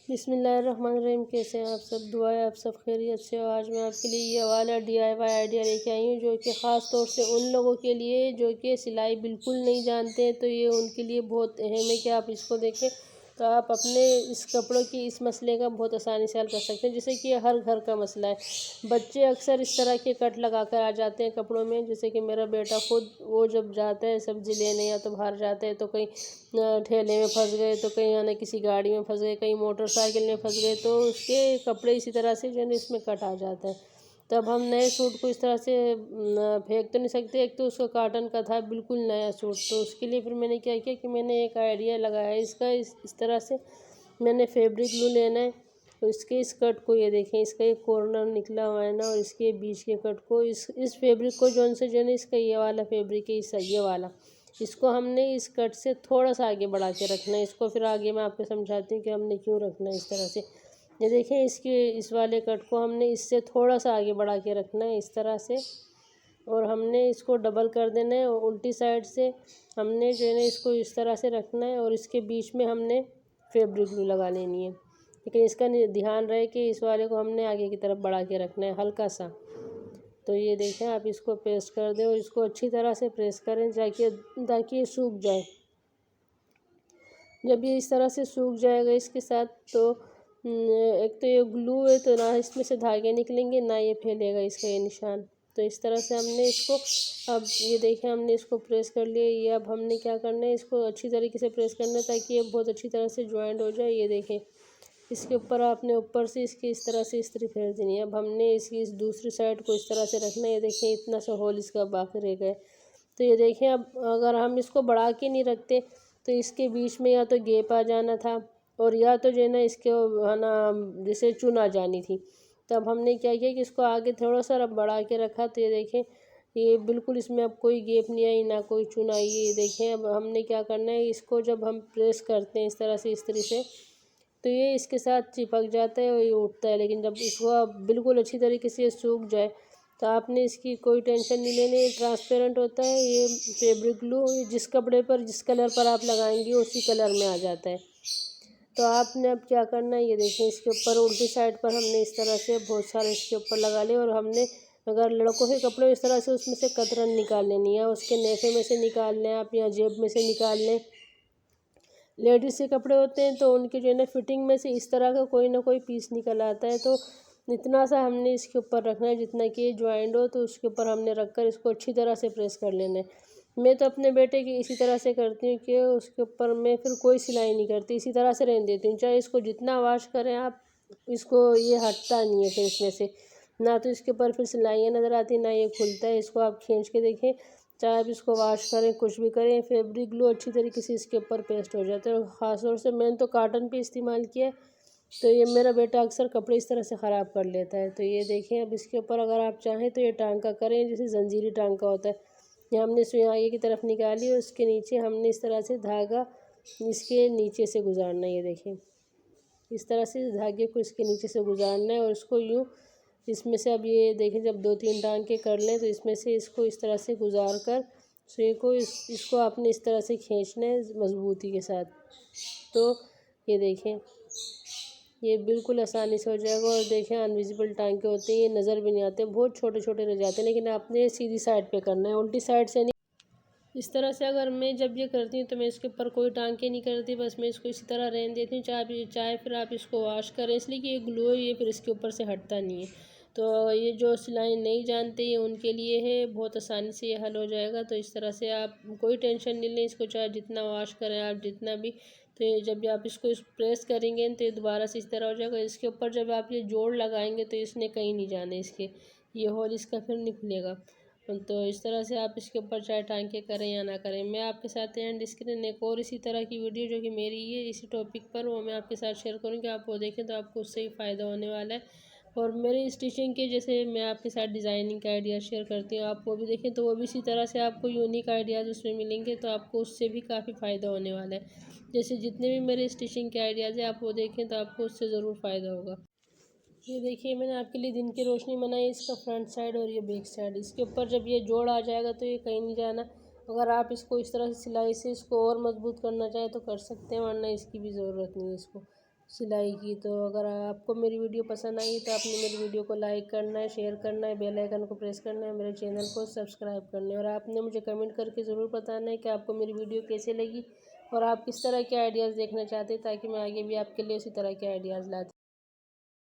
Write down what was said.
बिस्मिल्लाहिर्रहमानिर्रहीम। कैसे हैं आप सब? दुआ है आप सब खैरियत से हो। आज मैं आपके लिए ये वाला DIY आइडिया लेके आई हूँ, जो कि ख़ास तौर से उन लोगों के लिए जो कि सिलाई बिल्कुल नहीं जानते हैं। तो ये उनके लिए बहुत अहम है कि आप इसको देखें, तो आप अपने इस कपड़ों की इस मसले का बहुत आसानी से हल कर सकते हैं। जैसे कि हर घर का मसला है, बच्चे अक्सर इस तरह के कट लगा कर आ जाते हैं कपड़ों में। जैसे कि मेरा बेटा खुद, वो जब जाता है सब्ज़ी लेने या तो बाहर जाता है, तो कहीं ठेले में फंस गए, तो कहीं या ना किसी गाड़ी में फंस गए, कहीं मोटरसाइकिल में फंस गए, तो उसके कपड़े इसी तरह से जो है इसमें कट आ जाता है। तब हम नए सूट को इस तरह से फेंक तो नहीं सकते। एक तो उसका कॉटन का था, बिल्कुल नया सूट। तो उसके लिए फिर मैंने क्या किया कि मैंने एक आइडिया लगाया इसका। इस तरह से मैंने फैब्रिक ग्लू लेना है। तो इसके इस कट को ये देखें, इसका एक कॉर्नर निकला हुआ है ना, और इसके बीच के कट को इस फैब्रिक को जो है ना, इसका ये वाला फैब्रिक है, ये वाला, इसको हमने इस कट से थोड़ा सा आगे बढ़ा के रखना है। इसको फिर आगे मैं आपको समझाती हूँ कि हमने क्यों रखना है इस तरह से। ये देखें, इस वाले कट को हमने इससे थोड़ा सा आगे बढ़ा के रखना है इस तरह से, और हमने इसको डबल कर देना है। और उल्टी साइड से हमने जो है ना इसको इस तरह से रखना है, और इसके बीच में हमने फैब्रिक ग्लू लगा लेनी है। लेकिन इसका ध्यान रहे कि इस वाले को हमने आगे की तरफ बढ़ा के रखना है हल्का सा। तो ये देखें, आप इसको प्रेस कर दें और इसको अच्छी तरह से प्रेस करें ताकि ये सूख जाए। जब ये इस तरह से सूख जाएगा इसके साथ, तो एक तो ये ग्लू है, तो ना इसमें से धागे निकलेंगे ना ये फैलेगा इसका ये निशान। तो इस तरह से हमने इसको, अब ये देखें हमने इसको प्रेस कर लिया। ये अब हमने क्या करना है, इसको अच्छी तरीके से प्रेस करना है ताकि ये बहुत अच्छी तरह से ज्वाइंट हो जाए। ये देखें, इसके ऊपर आपने ऊपर से इसकी इस तरह से इस्त्री फेर देनी है। अब हमने इसकी इस दूसरी साइड को इस तरह से रखना है। ये देखें, इतना सा होल इसका बाकी रह गया। तो ये देखें, अब अगर हम इसको बढ़ा के नहीं रखते तो इसके बीच में या तो गैप आ जाना था, और या तो जो है ना इसके है ना जैसे चुन आ जानी थी। तब हमने क्या किया कि इसको आगे थोड़ा सा बढ़ा के रखा। तो ये देखें, ये बिल्कुल इसमें अब कोई गैप नहीं आई, ना कोई चुन आई। ये देखें, अब हमने क्या करना है, इसको जब हम प्रेस करते हैं इस तरह से इस्त्री से, तो ये इसके साथ चिपक जाता है और ये उठता है। लेकिन जब इसको आप बिल्कुल अच्छी तरीके से सूख जाए, तो आपने इसकी कोई टेंशन नहीं लेनी। ये ट्रांसपेरेंट होता है ये फैब्रिक ग्लू, जिस कपड़े पर जिस कलर पर आप लगाएंगे उसी कलर में आ जाता है। तो आपने अब क्या करना है, ये देखें, इसके ऊपर उल्टी साइड पर हमने इस तरह से बहुत सारे इसके ऊपर लगा लिए। और हमने, अगर लड़कों के कपड़े इस तरह से उसमें से कतरन निकाल लेनी है, उसके नेफे में से निकाल लें आप, या जेब में से निकाल लें। लेडीज़ के कपड़े होते हैं तो उनके जो है ना फिटिंग में से इस तरह का कोई ना कोई पीस निकल आता है। तो इतना सा हमने इसके ऊपर रखना है जितना कि ये ज्वाइंट हो। तो उसके ऊपर हमने रख कर इसको अच्छी तरह से प्रेस कर लेना है। मैं तो अपने बेटे की इसी तरह से करती हूँ कि उसके ऊपर मैं फिर कोई सिलाई नहीं करती, इसी तरह से रहने देती हूँ। चाहे इसको जितना वॉश करें आप, इसको ये हटता नहीं है फिर इसमें से, ना तो इसके ऊपर फिर सिलाइयाँ नज़र आती ना ये खुलता है। इसको आप खींच के देखें, चाहे आप इसको वॉश करें कुछ भी करें, फैब्रिक ग्लू अच्छी तरीके से इसके ऊपर पेस्ट हो जाता है। और ख़ास तौर से मैंने तो कॉटन पे इस्तेमाल किया, तो ये मेरा बेटा अक्सर कपड़े इस तरह से ख़राब कर लेता है। तो ये देखें, अब इसके ऊपर अगर आप चाहें तो ये टांका करें, जैसे जंजीरी टांका होता है। ये हमने सुई आगे की तरफ निकाली और उसके नीचे हमने इस तरह से धागा इसके नीचे से गुजारना है। ये देखें, इस तरह से धागे को इसके नीचे से गुजारना है, और इसको यूँ इसमें से, अब ये देखें, जब 2-3 टांके कर लें तो इसमें से इसको इस तरह से गुजार कर सुई को इसको आपने इस तरह से खींचना है मज़बूती के साथ। तो ये देखें, ये बिल्कुल आसानी से हो जाएगा। और देखें, अनविजिबल टांके होते हैं, ये नज़र भी नहीं आते, बहुत छोटे छोटे रह जाते हैं। लेकिन आपने सीधी साइड पे करना है, उल्टी साइड से नहीं। इस तरह से अगर मैं जब ये करती हूँ तो मैं इसके ऊपर कोई टांके नहीं करती, बस मैं इसको इसी तरह रहने देती हूँ। चाहे फिर आप इसको वॉश करें, इसलिए कि ये ग्लू है, ये फिर इसके ऊपर से हटता नहीं है। तो ये जो सिलाई नहीं जानते ये उनके लिए है, बहुत आसानी से ये हल हो जाएगा। तो इस तरह से आप कोई टेंशन नहीं लें, इसको चाहे जितना वॉश करें आप, जितना भी। तो ये जब आप इसको प्रेस करेंगे तो ये दोबारा से इस तरह हो जाएगा। इसके ऊपर जब आप ये जोड़ लगाएंगे तो इसने कहीं नहीं जाने, इसके ये होल इसका फिर नहीं खुलेगा। तो इस तरह से आप इसके ऊपर चाहे टांके करें या ना करें। मैं आपके साथ एंड स्क्रीन एक और इसी तरह की वीडियो जो कि मेरी है इसी टॉपिक पर, वो मैं आपके साथ शेयर करूँगी। आप वो देखें तो आपको उससे ही फ़ायदा होने वाला है। और मेरी स्टिचिंग के जैसे मैं आपके साथ डिज़ाइनिंग का आइडिया शेयर करती हूँ, आप वो भी देखें तो वो भी इसी तरह से आपको यूनिक आइडियाज़ उसमें मिलेंगे। तो आपको उससे भी काफ़ी फ़ायदा होने वाला है। जैसे जितने भी मेरे स्टिचिंग के आइडियाज़ हैं आप वो देखें तो आपको उससे ज़रूर फ़ायदा होगा। ये देखिए, मैंने आपके लिए दिन की रोशनी बनाई, इसका फ्रंट साइड और ये बैक साइड। इसके ऊपर जब ये जोड़ आ जाएगा तो ये कहीं नहीं जाना। अगर आप इसको इस तरह से सिलाई से इसको और मजबूत करना चाहें तो कर सकते हैं, वरना इसकी भी ज़रूरत नहीं है इसको। सिलाई की। तो अगर आपको मेरी वीडियो पसंद आई तो आपने मेरी वीडियो को लाइक करना है, शेयर करना है, बेल आइकन को प्रेस करना है, मेरे चैनल को सब्सक्राइब करना है और आपने मुझे कमेंट करके ज़रूर बताना है कि आपको मेरी वीडियो कैसे लगी और आप किस तरह के आइडियाज़ देखना चाहते हैं, ताकि मैं आगे भी आपके लिए उसी तरह के आइडियाज़ लाती